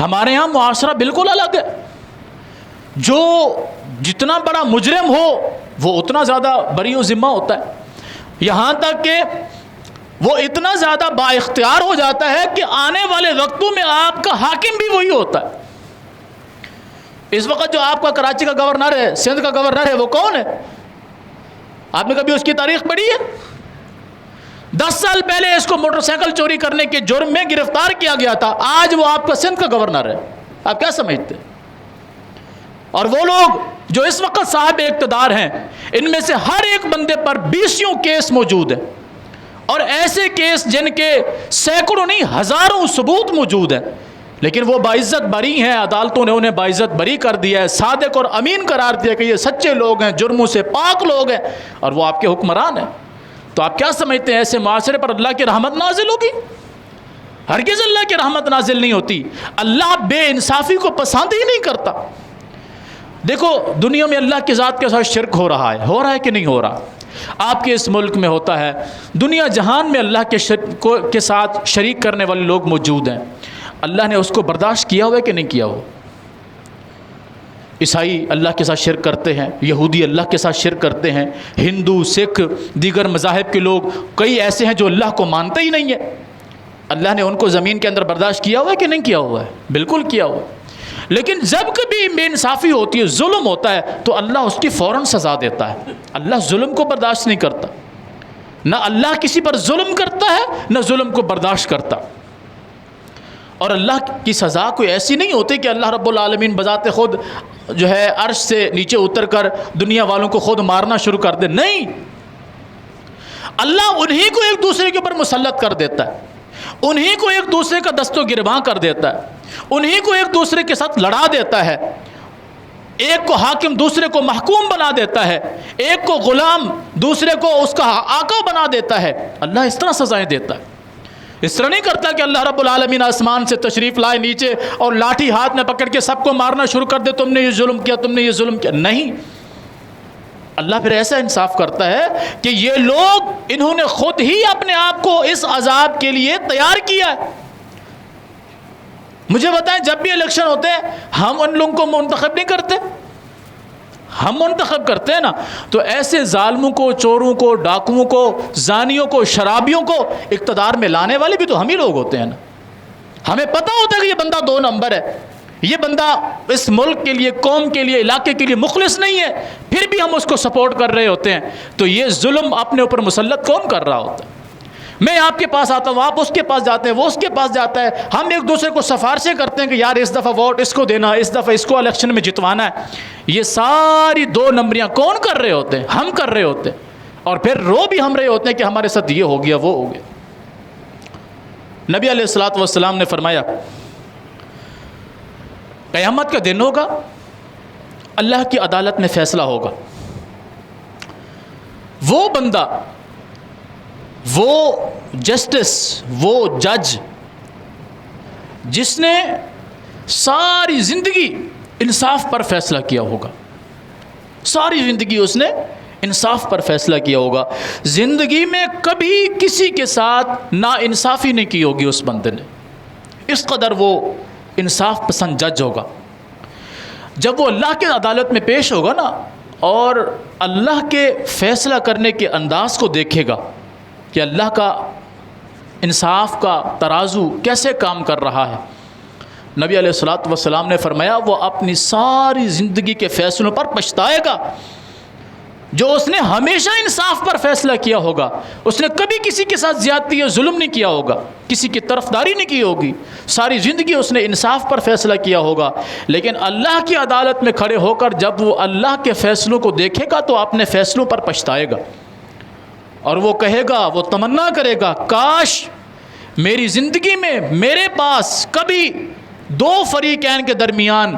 ہمارے ہاں معاشرہ بالکل الگ ہے، جو جتنا بڑا مجرم ہو وہ اتنا زیادہ بری و ذمہ ہوتا ہے، یہاں تک کہ وہ اتنا زیادہ با اختیار ہو جاتا ہے کہ آنے والے وقتوں میں آپ کا حاکم بھی وہی ہوتا ہے۔ اس وقت جو آپ کا کراچی کا گورنر ہے، سندھ کا گورنر ہے، وہ کون ہے؟ آپ نے کبھی اس کی تاریخ پڑھی ہے؟ 10 سال پہلے اس کو موٹر سائیکل چوری کرنے کے جرم میں گرفتار کیا گیا تھا، آج وہ آپ کا سندھ کا گورنر ہے۔ آپ کیا سمجھتے ہیں؟ اور وہ لوگ جو اس وقت صاحب اقتدار ہیں، ان میں سے ہر ایک بندے پر 20 کیس موجود ہیں، اور ایسے کیس جن کے سینکڑوں نہیں ہزاروں ثبوت موجود ہیں، لیکن وہ باعزت بری ہیں، عدالتوں نے انہیں باعزت بری کر دیا ہے، صادق اور امین قرار دیا کہ یہ سچے لوگ ہیں، جرموں سے پاک لوگ ہیں، اور وہ آپ کے حکمران ہیں۔ تو آپ کیا سمجھتے ہیں ایسے معاشرے پر اللہ کی رحمت نازل ہوگی؟ ہرگز اللہ کی رحمت نازل نہیں ہوتی۔ اللہ بے انصافی کو پسند ہی نہیں کرتا۔ دیکھو دنیا میں اللہ کی ذات کے ساتھ شرک ہو رہا ہے کہ نہیں ہو رہا؟ آپ کے اس ملک میں ہوتا ہے، دنیا جہان میں اللہ کے ساتھ شریک کرنے والے لوگ موجود ہیں۔ اللہ نے اس کو برداشت کیا ہوا ہے کہ نہیں کیا ہوا؟ عیسائی اللہ کے ساتھ شرک کرتے ہیں، یہودی اللہ کے ساتھ شرک کرتے ہیں، ہندو، سکھ، دیگر مذاہب کے لوگ کئی ایسے ہیں جو اللہ کو مانتے ہی نہیں ہے۔ اللہ نے ان کو زمین کے اندر برداشت کیا ہوا ہے کہ نہیں کیا ہوا ہے؟ بالکل کیا ہوا ہے۔ لیکن جب کبھی بے انصافی ہوتی ہے، ظلم ہوتا ہے، تو اللہ اس کی فوراً سزا دیتا ہے۔ اللہ ظلم کو برداشت نہیں کرتا، نہ اللہ کسی پر ظلم کرتا ہے، نہ ظلم کو برداشت کرتا۔ اور اللہ کی سزا کوئی ایسی نہیں ہوتی کہ اللہ رب العالمین بذات خود جو ہے عرش سے نیچے اتر کر دنیا والوں کو خود مارنا شروع کر دے. نہیں، اللہ انہی کو ایک دوسرے کے اوپر مسلط کر دیتا ہے، انہی کو ایک دوسرے کا دست و گریباں کر دیتا ہے، انہی کو ایک دوسرے کے ساتھ لڑا دیتا ہے، ایک کو حاکم دوسرے کو محکوم بنا دیتا ہے، ایک کو غلام دوسرے کو اس کا آقا بنا دیتا ہے. اللہ اس طرح سزائیں دیتا ہے. اس طرح نہیں کرتا کہ اللہ رب العالمین آسمان سے تشریف لائے نیچے اور لاٹھی ہاتھ میں پکڑ کے سب کو مارنا شروع کر دے، تم نے یہ ظلم کیا، تم نے یہ ظلم کیا. نہیں، اللہ پھر ایسا انصاف کرتا ہے کہ یہ لوگ انہوں نے خود ہی اپنے آپ کو اس عذاب کے لیے تیار کیا ہے. مجھے بتائیں، جب بھی الیکشن ہوتے ہیں ہم ان لوگوں کو منتخب نہیں کرتے، ہم منتخب کرتے ہیں نا. تو ایسے ظالموں کو، چوروں کو، ڈاکوؤں کو، زانیوں کو، شرابیوں کو اقتدار میں لانے والے بھی تو ہم ہی لوگ ہوتے ہیں نا. ہمیں پتہ ہوتا ہے کہ یہ بندہ 2 نمبر ہے، یہ بندہ اس ملک کے لیے، قوم کے لیے، علاقے کے لیے مخلص نہیں ہے، پھر بھی ہم اس کو سپورٹ کر رہے ہوتے ہیں. تو یہ ظلم اپنے اوپر مسلط کون کر رہا ہوتا ہے؟ میں آپ کے پاس آتا ہوں، آپ اس کے پاس جاتے ہیں، وہ اس کے پاس جاتا ہے، ہم ایک دوسرے کو سفارشیں کرتے ہیں کہ یار اس دفعہ ووٹ اس کو دینا، اس دفعہ اس کو الیکشن میں جتوانا ہے. یہ ساری 2 نمبریاں کون کر رہے ہوتے ہیں؟ ہم کر رہے ہوتے ہیں. اور پھر رو بھی ہم رہے ہوتے ہیں کہ ہمارے ساتھ یہ ہو گیا، وہ ہو گیا. نبی علیہ الصلوۃ والسلام نے فرمایا قیامت کا دن ہوگا، اللہ کی عدالت میں فیصلہ ہوگا. وہ بندہ، وہ جسٹس، وہ جج جس نے ساری زندگی انصاف پر فیصلہ کیا ہوگا، ساری زندگی اس نے انصاف پر فیصلہ کیا ہوگا، زندگی میں کبھی کسی کے ساتھ نا انصافی نہیں کی ہوگی اس بندے نے، اس قدر وہ انصاف پسند جج ہوگا. جب وہ اللہ کے عدالت میں پیش ہوگا نا اور اللہ کے فیصلہ کرنے کے انداز کو دیکھے گا کہ اللہ کا انصاف کا ترازو کیسے کام کر رہا ہے، نبی علیہ الصلوۃ والسلام نے فرمایا وہ اپنی ساری زندگی کے فیصلوں پر پچھتائے گا جو اس نے ہمیشہ انصاف پر فیصلہ کیا ہوگا. اس نے کبھی کسی کے ساتھ زیادتی یا ظلم نہیں کیا ہوگا، کسی کی طرفداری نہیں کی ہوگی، ساری زندگی اس نے انصاف پر فیصلہ کیا ہوگا. لیکن اللہ کی عدالت میں کھڑے ہو کر جب وہ اللہ کے فیصلوں کو دیکھے گا تو اپنے فیصلوں پر پچھتائے گا، اور وہ کہے گا، وہ تمنا کرے گا کاش میری زندگی میں میرے پاس کبھی 2 فریقین کے درمیان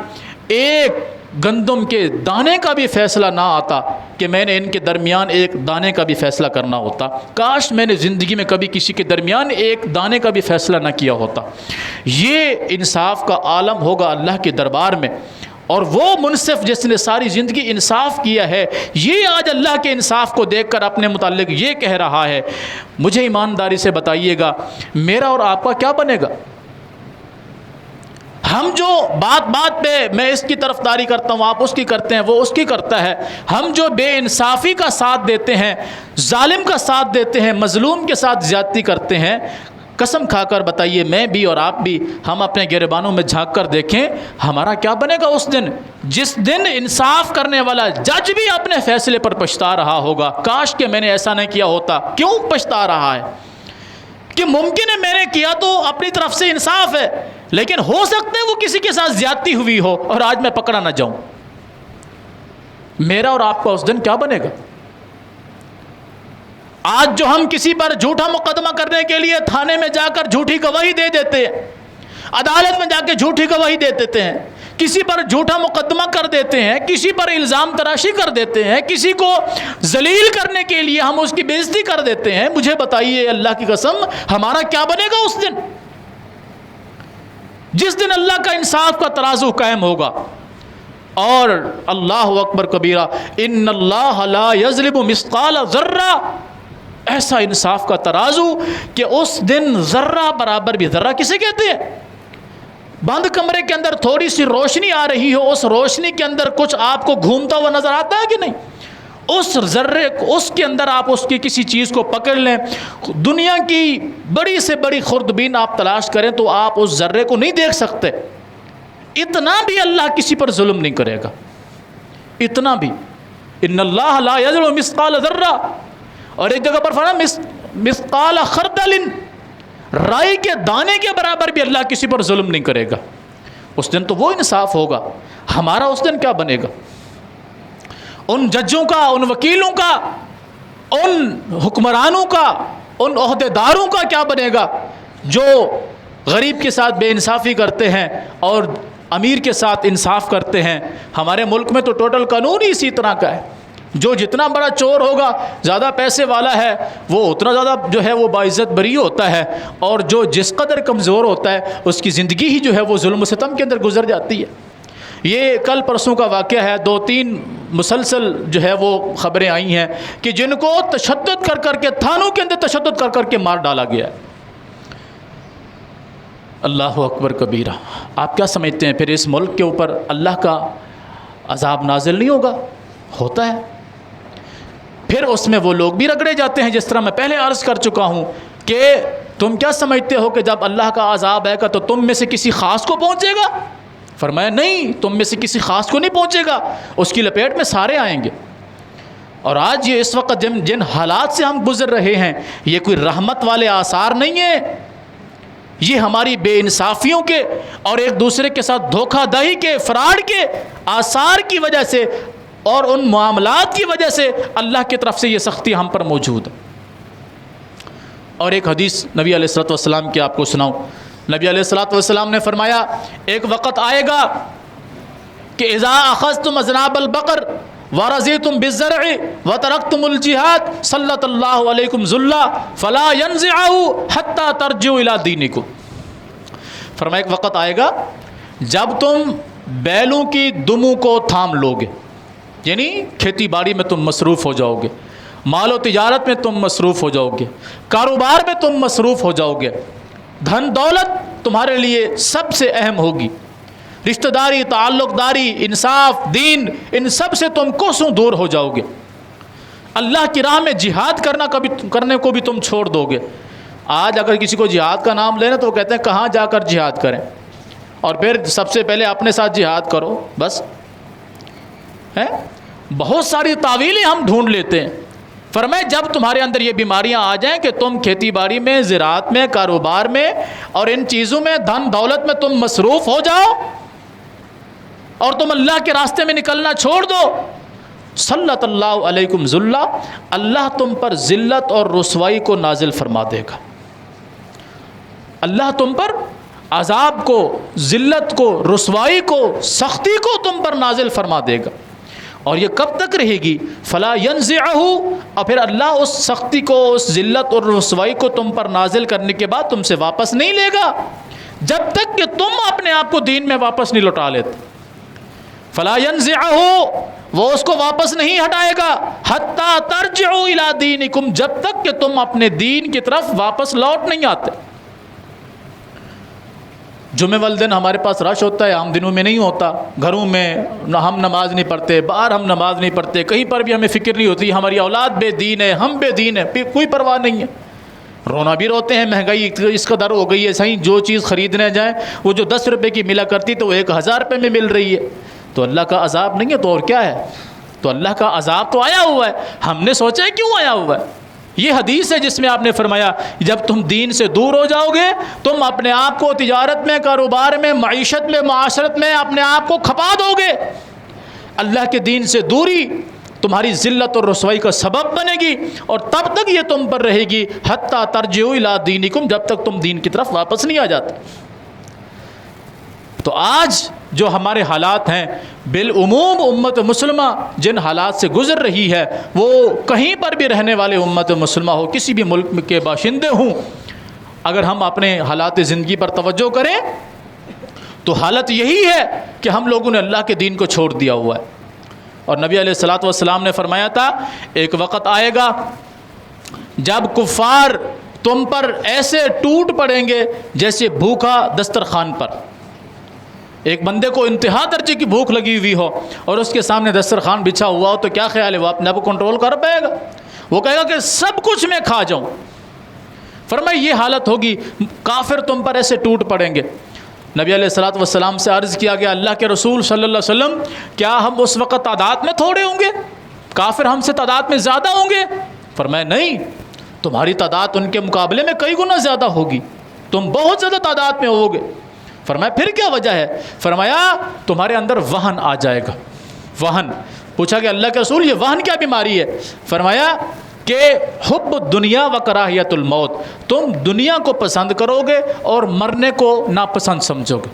ایک گندم کے دانے کا بھی فیصلہ نہ آتا کہ میں نے ان کے درمیان ایک دانے کا بھی فیصلہ کرنا ہوتا. کاش میں نے زندگی میں کبھی کسی کے درمیان ایک دانے کا بھی فیصلہ نہ کیا ہوتا. یہ انصاف کا عالم ہوگا اللہ کے دربار میں. اور وہ منصف جس نے ساری زندگی انصاف کیا ہے، یہ آج اللہ کے انصاف کو دیکھ کر اپنے متعلق یہ کہہ رہا ہے. مجھے ایمانداری سے بتائیے گا میرا اور آپ کا کیا بنے گا؟ ہم جو بات بات پہ میں اس کی طرفداری کرتا ہوں، آپ اس کی کرتے ہیں، وہ اس کی کرتا ہے، ہم جو بے انصافی کا ساتھ دیتے ہیں، ظالم کا ساتھ دیتے ہیں، مظلوم کے ساتھ زیادتی کرتے ہیں، قسم کھا کر بتائیے میں بھی اور آپ بھی، ہم اپنے گریبانوں میں جھانک کر دیکھیں ہمارا کیا بنے گا اس دن، جس دن انصاف کرنے والا جج بھی اپنے فیصلے پر پچھتا رہا ہوگا کاش کہ میں نے ایسا نہیں کیا ہوتا. کیوں پچھتا رہا ہے؟ کہ ممکن ہے میں نے کیا تو اپنی طرف سے انصاف ہے، لیکن ہو سکتا ہے وہ کسی کے ساتھ زیادتی ہوئی ہو اور آج میں پکڑا نہ جاؤں. میرا اور آپ کا اس دن کیا بنے گا؟ آج جو ہم کسی پر جھوٹا مقدمہ کرنے کے لیے تھانے میں جا کر جھوٹی گواہی دے دیتے ہیں، عدالت میں جا کے جھوٹی گواہی دے دیتے ہیں، کسی پر جھوٹا مقدمہ کر دیتے ہیں، کسی پر الزام تراشی کر دیتے ہیں، کسی کو ذلیل کرنے کے لیے ہم اس کی بے عزتی کر دیتے ہیں، مجھے بتائیے اللہ کی قسم ہمارا کیا بنے گا اس دن، جس دن اللہ کا انصاف کا ترازو قائم ہوگا. اور اللہ اکبر کبیرہ، ان اللہ لا یظلم مثقال ذرہ، ایسا انصاف کا ترازو کہ اس دن ذرہ برابر بھی، ذرہ کسے کہتے ہیں؟ بند کمرے کے اندر تھوڑی سی روشنی آ رہی ہو، اس روشنی کے اندر کچھ آپ کو گھومتا ہوا نظر آتا ہے کہ نہیں؟ اس ذرے، اس کے اندر آپ اس کی کسی چیز کو پکڑ لیں، دنیا کی بڑی سے بڑی خوردبین آپ تلاش کریں تو آپ اس ذرے کو نہیں دیکھ سکتے. اتنا بھی اللہ کسی پر ظلم نہیں کرے گا، اتنا بھی. ان اللہ لا یظلم مثقال ذرہ، اور ایک جگہ پر فرمایا مثقال خردل، رائی کے دانے کے برابر بھی اللہ کسی پر ظلم نہیں کرے گا۔ اس دن تو وہ انصاف ہوگا، ہمارا اس دن کیا بنے گا؟ ان ججوں کا، ان وکیلوں کا، ان حکمرانوں کا، ان عہدیداروں کا کیا بنے گا جو غریب کے ساتھ بے انصافی کرتے ہیں اور امیر کے ساتھ انصاف کرتے ہیں؟ ہمارے ملک میں تو ٹوٹل قانون ہی اسی طرح کا ہے، جو جتنا بڑا چور ہوگا، زیادہ پیسے والا ہے، وہ اتنا زیادہ جو ہے وہ باعزت بری ہوتا ہے، اور جو جس قدر کمزور ہوتا ہے اس کی زندگی ہی جو ہے وہ ظلم و ستم کے اندر گزر جاتی ہے۔ یہ کل پرسوں کا واقعہ ہے، 2-3 مسلسل جو ہے وہ خبریں آئی ہیں کہ جن کو تشدد کر کر کے، تھانوں کے اندر تشدد کر کر کے مار ڈالا گیا ہے۔ اللہ اکبر کبیرہ۔ آپ کیا سمجھتے ہیں پھر اس ملک کے اوپر اللہ کا عذاب نازل نہیں ہوگا؟ ہوتا ہے۔ پھر اس میں وہ لوگ بھی رگڑے جاتے ہیں، جس طرح میں پہلے عرض کر چکا ہوں کہ تم کیا سمجھتے ہو کہ جب اللہ کا عذاب آئے گا تو تم میں سے کسی خاص کو پہنچے گا؟ فرمایا نہیں، تم میں سے کسی خاص کو نہیں پہنچے گا، اس کی لپیٹ میں سارے آئیں گے۔ اور آج یہ اس وقت جن حالات سے ہم گزر رہے ہیں، یہ کوئی رحمت والے آثار نہیں ہیں، یہ ہماری بے انصافیوں کے اور ایک دوسرے کے ساتھ دھوکہ دہی کے، فراڈ کے آثار کی وجہ سے اور ان معاملات کی وجہ سے اللہ کی طرف سے یہ سختی ہم پر موجود ہے۔ اور ایک حدیث نبی علیہ الصلوۃ والسلام کی آپ کو سناؤں۔ نبی علیہ الصلوۃ والسلام نے فرمایا ایک وقت آئے گا کہ اذا اخذتم اذناب البقر ورضیتم بالزرع وترکتم الجہاد سلط اللہ علیکم ذلا فلا ينزعه حتى ترجعوا الى دینکم۔ فرمایا ایک وقت آئے گا جب تم بیلوں کی دموں کو تھام لوگے، یعنی کھیتی باڑی میں تم مصروف ہو جاؤ گے، مال و تجارت میں تم مصروف ہو جاؤ گے، کاروبار میں تم مصروف ہو جاؤ گے، دھن دولت تمہارے لیے سب سے اہم ہوگی، رشتہ داری، تعلق داری، انصاف، دین، ان سب سے تم کوسوں دور ہو جاؤ گے، اللہ کی راہ میں جہاد کرنے کو بھی تم چھوڑ دو گے۔ آج اگر کسی کو جہاد کا نام لینا تو وہ کہتے ہیں کہاں جا کر جہاد کریں، اور پھر سب سے پہلے اپنے ساتھ جہاد کرو، بس ہے۔ بہت ساری تعویلیں ہم ڈھونڈ لیتے ہیں۔ فرمایا جب تمہارے اندر یہ بیماریاں آ جائیں کہ تم کھیتی باڑی میں، زراعت میں، کاروبار میں اور ان چیزوں میں، دھن دولت میں تم مصروف ہو جاؤ اور تم اللہ کے راستے میں نکلنا چھوڑ دو، سلط اللہ علیکم ذلا، اللہ تم پر ذلت اور رسوائی کو نازل فرما دے گا۔ اللہ تم پر عذاب کو، ذلت کو، رسوائی کو، سختی کو تم پر نازل فرما دے گا۔ اور یہ کب تک رہے گی؟ فلا ينزعه، اور پھر اللہ اس سختی کو، اس ذلت اور رسوائی کو تم پر نازل کرنے کے بعد تم سے واپس نہیں لے گا جب تک کہ تم اپنے آپ کو دین میں واپس نہیں لوٹا لیتے۔ فلا ينزعه، وہ اس کو واپس نہیں ہٹائے گا، حتی ترجعوا الى دینکم، جب تک کہ تم اپنے دین کی طرف واپس لوٹ نہیں آتے۔ جمعہ والدین ہمارے پاس رش ہوتا ہے، عام دنوں میں نہیں ہوتا، گھروں میں ہم نماز نہیں پڑھتے، باہر ہم نماز نہیں پڑھتے، کہیں پر بھی ہمیں فکر نہیں ہوتی، ہماری اولاد بے دین ہے، ہم بے دین ہے، کوئی پرواہ نہیں ہے۔ رونا بھی روتے ہیں، مہنگائی اس قدر ہو گئی ہے، صحیح جو چیز خریدنے جائیں وہ جو 10 روپے کی ملا کرتی تو وہ 1000 روپے میں مل رہی ہے۔ تو اللہ کا عذاب نہیں ہے تو اور کیا ہے؟ تو اللہ کا عذاب تو آیا ہوا ہے، ہم نے سوچا ہے کیوں آیا ہوا ہے؟ یہ حدیث ہے جس میں آپ نے فرمایا جب تم دین سے دور ہو جاؤ گے، تم اپنے آپ کو تجارت میں، کاروبار میں، معیشت میں، معاشرت میں اپنے آپ کو کھپا دو گے۔ اللہ کے دین سے دوری تمہاری ذلت اور رسوائی کا سبب بنے گی، اور تب تک یہ تم پر رہے گی حتی ترجعوا الی دینکم، جب تک تم دین کی طرف واپس نہیں آ جاتے۔ تو آج جو ہمارے حالات ہیں، بالعموم امت مسلمہ جن حالات سے گزر رہی ہے، وہ کہیں پر بھی رہنے والے امت مسلمہ ہو، کسی بھی ملک کے باشندے ہوں، اگر ہم اپنے حالات زندگی پر توجہ کریں تو حالت یہی ہے کہ ہم لوگوں نے اللہ کے دین کو چھوڑ دیا ہوا ہے۔ اور نبی علیہ الصلوۃ والسلام نے فرمایا تھا ایک وقت آئے گا جب کفار تم پر ایسے ٹوٹ پڑیں گے جیسے بھوکا دسترخوان پر۔ ایک بندے کو انتہا درجے کی بھوک لگی ہوئی ہو اور اس کے سامنے دسترخوان بچھا ہوا ہو تو کیا خیال ہے وہ اپنے آپ کو کنٹرول کر پائے گا؟ وہ کہے گا کہ سب کچھ میں کھا جاؤں۔ فرمایا یہ حالت ہوگی، کافر تم پر ایسے ٹوٹ پڑیں گے۔ نبی علیہ الصلوۃ والسلام سے عرض کیا گیا اللہ کے رسول صلی اللہ علیہ وسلم کیا ہم اس وقت تعداد میں تھوڑے ہوں گے؟ کافر ہم سے تعداد میں زیادہ ہوں گے؟ فرمایا نہیں، تمہاری تعداد ان کے مقابلے میں کئی گنا زیادہ ہوگی۔ تم بہت زیادہ تعداد میں ہوگے۔ فرمایا پھر کیا وجہ ہے؟ فرمایا تمہارے اندر وہن آ جائے گا۔ وہن پوچھا کہ اللہ کے رسول یہ وہن کیا بیماری ہے؟ فرمایا کہ حب الدنیا و کراہیت الموت، تم دنیا کو پسند کرو گے اور مرنے کو ناپسند سمجھو گے۔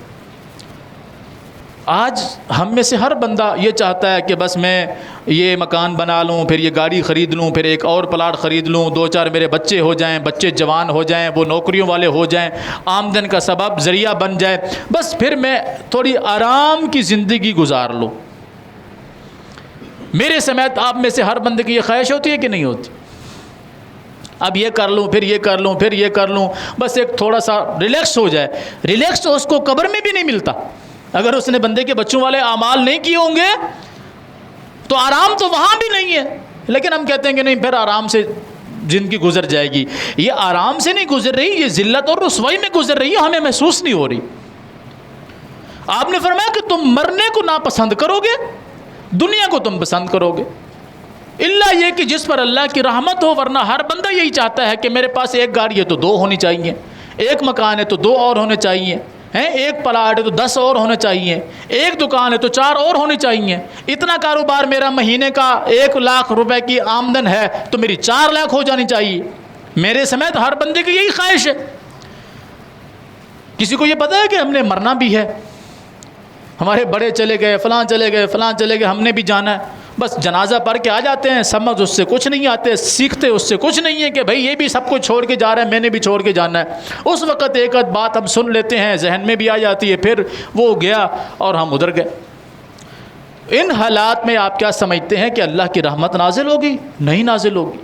آج ہم میں سے ہر بندہ یہ چاہتا ہے کہ بس میں یہ مکان بنا لوں، پھر یہ گاڑی خرید لوں، پھر ایک اور پلاٹ خرید لوں، 2-4 میرے بچے ہو جائیں، بچے جوان ہو جائیں، وہ نوکریوں والے ہو جائیں، آمدن کا سبب ذریعہ بن جائے، بس پھر میں تھوڑی آرام کی زندگی گزار لوں۔ میرے سمیت آپ میں سے ہر بندے کی یہ خواہش ہوتی ہے کہ نہیں ہوتی؟ اب یہ کر لوں، پھر یہ کر لوں، پھر یہ کر لوں، بس ایک تھوڑا سا ریلیکس ہو جائے۔ ریلیکس تو اس کو قبر میں بھی نہیں ملتا۔ اگر اس نے بندے کے بچوں والے اعمال نہیں کیے ہوں گے تو آرام تو وہاں بھی نہیں ہے، لیکن ہم کہتے ہیں کہ نہیں پھر آرام سے زندگی گزر جائے گی۔ یہ آرام سے نہیں گزر رہی، یہ ذلت اور رسوائی میں گزر رہی ہے، ہمیں محسوس نہیں ہو رہی۔ آپ نے فرمایا کہ تم مرنے کو ناپسند کرو گے، دنیا کو تم پسند کرو گے، اللہ یہ کہ جس پر اللہ کی رحمت ہو، ورنہ ہر بندہ یہی چاہتا ہے کہ میرے پاس ایک گاڑی ہے تو 2 ہونی چاہیے، ایک مکان ہے تو 2 اور ہونے چاہیے، ایک پلاٹ ہے تو 10 اور ہونے چاہیے، ایک دکان ہے تو 4 اور ہونی چاہیے، اتنا کاروبار میرا مہینے کا 1 لاکھ روپے کی آمدن ہے تو میری 4 لاکھ ہو جانی چاہیے۔ میرے سمیت ہر بندے کی یہی خواہش ہے۔ کسی کو یہ پتہ ہے کہ ہم نے مرنا بھی ہے، ہمارے بڑے چلے گئے، فلاں چلے گئے، فلاں چلے گئے، ہم نے بھی جانا ہے، بس جنازہ پڑھ کے آ جاتے ہیں، سمجھ اس سے کچھ نہیں آتے، سیکھتے اس سے کچھ نہیں ہے کہ بھئی یہ بھی سب کچھ چھوڑ کے جا رہا ہے، میں نے بھی چھوڑ کے جانا ہے۔ اس وقت ایک آدھ بات ہم سن لیتے ہیں، ذہن میں بھی آ جاتی ہے، پھر وہ گیا اور ہم ادھر گئے۔ ان حالات میں آپ کیا سمجھتے ہیں کہ اللہ کی رحمت نازل ہوگی؟ نہیں نازل ہوگی۔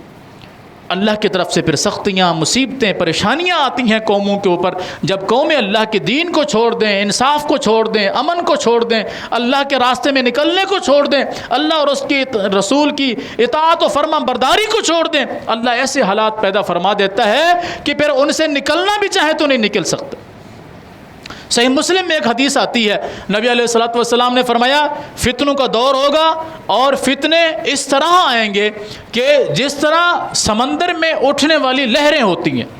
اللہ کی طرف سے پھر سختیاں، مصیبتیں، پریشانیاں آتی ہیں قوموں کے اوپر۔ جب قومیں اللہ کے دین کو چھوڑ دیں، انصاف کو چھوڑ دیں، امن کو چھوڑ دیں، اللہ کے راستے میں نکلنے کو چھوڑ دیں، اللہ اور اس کی رسول کی اطاعت و فرما برداری کو چھوڑ دیں، اللہ ایسے حالات پیدا فرما دیتا ہے کہ پھر ان سے نکلنا بھی چاہے تو نہیں نکل سکتا۔ صحیح مسلم میں ایک حدیث آتی ہے، نبی علیہ الصلوۃ والسلام نے فرمایا فتنوں کا دور ہوگا اور فتنے اس طرح آئیں گے کہ جس طرح سمندر میں اٹھنے والی لہریں ہوتی ہیں۔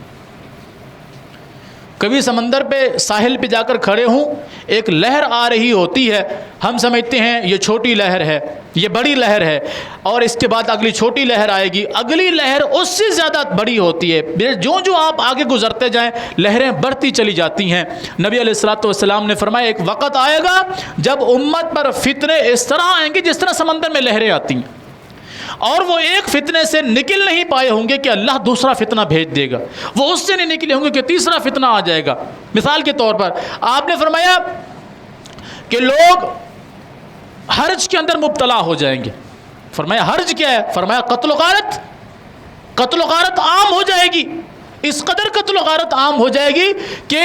کبھی سمندر پہ ساحل پہ جا کر کھڑے ہوں، ایک لہر آ رہی ہوتی ہے، ہم سمجھتے ہیں یہ چھوٹی لہر ہے، یہ بڑی لہر ہے، اور اس کے بعد اگلی چھوٹی لہر آئے گی، اگلی لہر اس سے زیادہ بڑی ہوتی ہے، جو آپ آگے گزرتے جائیں لہریں بڑھتی چلی جاتی ہیں۔ نبی علیہ الصلوۃ والسلام نے فرمایا ایک وقت آئے گا جب امت پر فتنے اس طرح آئیں گے جس طرح سمندر میں لہریں آتی ہیں، اور وہ ایک فتنے سے نکل نہیں پائے ہوں گے کہ اللہ دوسرا فتنہ بھیج دے گا، وہ اس سے نہیں نکلے ہوں گے کہ تیسرا فتنہ آ جائے گا۔ مثال کے طور پر آپ نے فرمایا کہ لوگ حرج کے اندر مبتلا ہو جائیں گے۔ فرمایا حرج کیا ہے؟ فرمایا قتل و غارت، قتل و غارت عام ہو جائے گی، اس قدر قتل و غارت عام ہو جائے گی کہ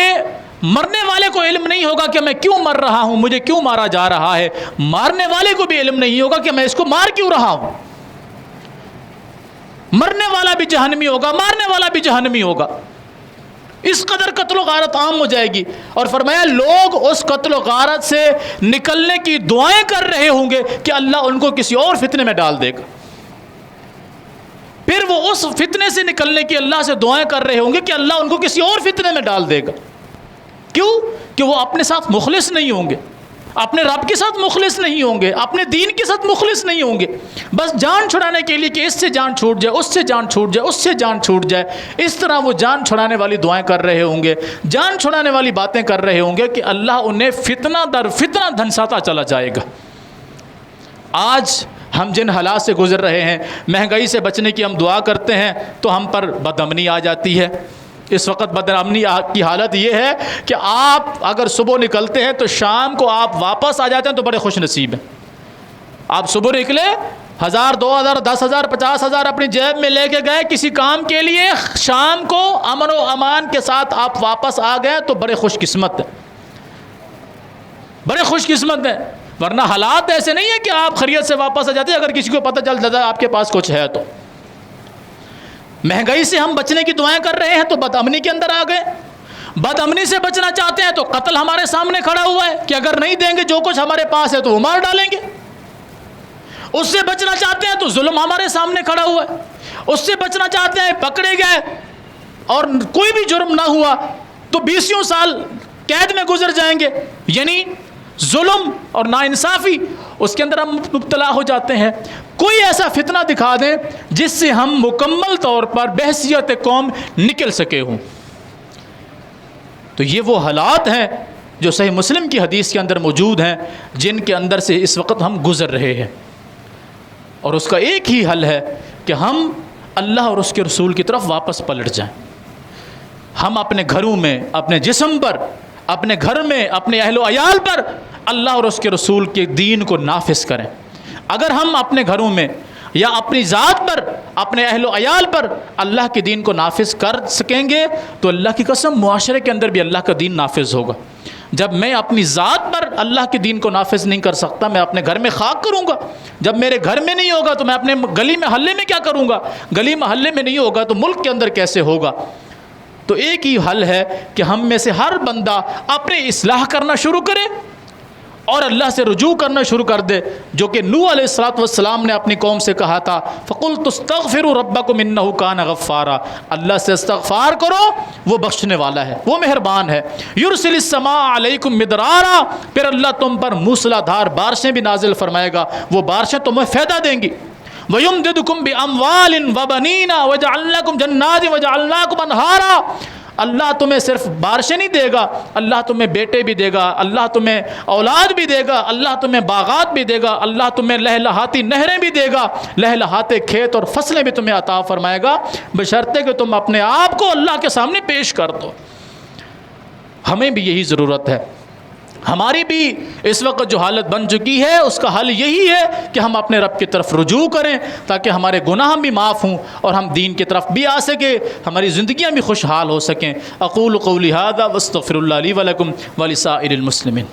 مرنے والے کو علم نہیں ہوگا کہ میں کیوں مر رہا ہوں، مجھے کیوں مارا جا رہا ہے، مارنے والے کو بھی علم نہیں ہوگا کہ میں اس کو مار کیوں رہا ہوں۔ مرنے والا بھی جہنمی ہوگا، مارنے والا بھی جہنمی ہوگا، اس قدر قتل و غارت عام ہو جائے گی۔ اور فرمایا لوگ اس قتل و غارت سے نکلنے کی دعائیں کر رہے ہوں گے کہ اللہ ان کو کسی اور فتنے میں ڈال دے گا، پھر وہ اس فتنے سے نکلنے کی اللہ سے دعائیں کر رہے ہوں گے کہ اللہ ان کو کسی اور فتنے میں ڈال دے گا۔ کیوں؟ کہ وہ اپنے ساتھ مخلص نہیں ہوں گے، اپنے رب کے ساتھ مخلص نہیں ہوں گے، اپنے دین کے ساتھ مخلص نہیں ہوں گے، بس جان چھڑانے کے لیے کہ اس سے جان چھوٹ جائے، اس سے جان چھوٹ جائے، اس سے جان چھوٹ جائے، اس طرح وہ جان چھڑانے والی دعائیں کر رہے ہوں گے، جان چھڑانے والی باتیں کر رہے ہوں گے کہ اللہ انہیں فتنہ در فتنہ دھنساتا چلا جائے گا۔ آج ہم جن حالات سے گزر رہے ہیں، مہنگائی سے بچنے کی ہم دعا کرتے ہیں تو ہم پر بدامنی آ جاتی ہے۔ اس وقت بدامنی کی حالت یہ ہے کہ آپ اگر صبح نکلتے ہیں تو شام کو آپ واپس آ جاتے ہیں تو بڑے خوش نصیب ہیں۔ آپ صبح نکلے 1000 2000 10,000 50,000 اپنی جیب میں لے کے گئے کسی کام کے لیے، شام کو امن و امان کے ساتھ آپ واپس آ گئے تو بڑے خوش قسمت ہیں، بڑے خوش قسمت ہیں۔ ورنہ حالات ایسے نہیں ہیں کہ آپ خیریت سے واپس آ جاتے ہیں، اگر کسی کو پتہ چل جاتا ہے آپ کے پاس کچھ ہے تو۔ مہنگائی سے ہم بچنے کی دعائیں کر رہے ہیں تو بدامنی کے اندر آ گئے، بدامنی سے بچنا چاہتے ہیں تو قتل ہمارے سامنے کھڑا ہوا ہے کہ اگر نہیں دیں گے جو کچھ ہمارے پاس ہے تو وہ مار ڈالیں گے، اس سے بچنا چاہتے ہیں تو ظلم ہمارے سامنے کھڑا ہوا ہے، اس سے بچنا چاہتے ہیں پکڑے گئے اور کوئی بھی جرم نہ ہوا تو 20 سال قید میں گزر جائیں گے، یعنی ظلم اور ناانصافی اس کے اندر ہم مبتلا ہو جاتے ہیں۔ کوئی ایسا فتنہ دکھا دیں جس سے ہم مکمل طور پر بحیثیت قوم نکل سکے ہوں۔ تو یہ وہ حالات ہیں جو صحیح مسلم کی حدیث کے اندر موجود ہیں، جن کے اندر سے اس وقت ہم گزر رہے ہیں، اور اس کا ایک ہی حل ہے کہ ہم اللہ اور اس کے رسول کی طرف واپس پلٹ جائیں۔ ہم اپنے گھروں میں، اپنے جسم پر، اپنے گھر میں، اپنے اہل و عیال پر اللہ اور اس کے رسول کے دین کو نافذ کریں۔ اگر ہم اپنے گھروں میں یا اپنی ذات پر، اپنے اہل و عیال پر اللہ کے دین کو نافذ کر سکیں گے تو اللہ کی قسم معاشرے کے اندر بھی اللہ کا دین نافذ ہوگا۔ جب میں اپنی ذات پر اللہ کے دین کو نافذ نہیں کر سکتا، میں اپنے گھر میں خاک کروں گا۔ جب میرے گھر میں نہیں ہوگا تو میں اپنے گلی محلے میں کیا کروں گا؟ گلی محلے میں نہیں ہوگا تو ملک کے اندر کیسے ہوگا؟ تو ایک ہی حل ہے کہ ہم میں سے ہر بندہ اپنے اصلاح کرنا شروع کرے اور اللہ سے رجوع کرنا شروع کر دے، جو کہ نوح علیہ السلام نے اپنی قوم سے کہا تھا، فَقُلْتُ اسْتَغْفِرُوا رَبَّكُمْ إِنَّهُ كَانَ غَفَّارًا، اللہ سے استغفار کرو، وہ بخشنے والا ہے، وہ مہربان ہے۔ يُرْسِلِ السَّمَاءَ عَلَيْكُمْ مِدْرَارًا، پھر اللہ تم پر موسلا دھار بارشیں بھی نازل فرمائے گا، وہ بارشیں تمہیں فائدہ دیں گی۔ وَيُمْدِدُكُمْ بِأَمْوَالٍ وَبَنِينَ وَيَجْعَلْ لَكُمْ جَنَّاتٍ وَيَجْعَلْ لَكُمْ أَنْهَارًا، اللہ تمہیں صرف بارشیں نہیں دے گا، اللہ تمہیں بیٹے بھی دے گا، اللہ تمہیں اولاد بھی دے گا، اللہ تمہیں باغات بھی دے گا، اللہ تمہیں لہلہاتی نہریں بھی دے گا، لہلہاتے کھیت اور فصلیں بھی تمہیں عطا فرمائے گا، بشرطے کہ تم اپنے آپ کو اللہ کے سامنے پیش کر دو۔ ہمیں بھی یہی ضرورت ہے۔ ہماری بھی اس وقت جو حالت بن چکی ہے اس کا حل یہی ہے کہ ہم اپنے رب کی طرف رجوع کریں تاکہ ہمارے گناہ بھی معاف ہوں اور ہم دین کی طرف بھی آ سکیں، ہماری زندگیاں بھی خوشحال ہو سکیں۔ اقول قولی ھذا واستغفر اللہ لی ولکم ولسائر المسلمین۔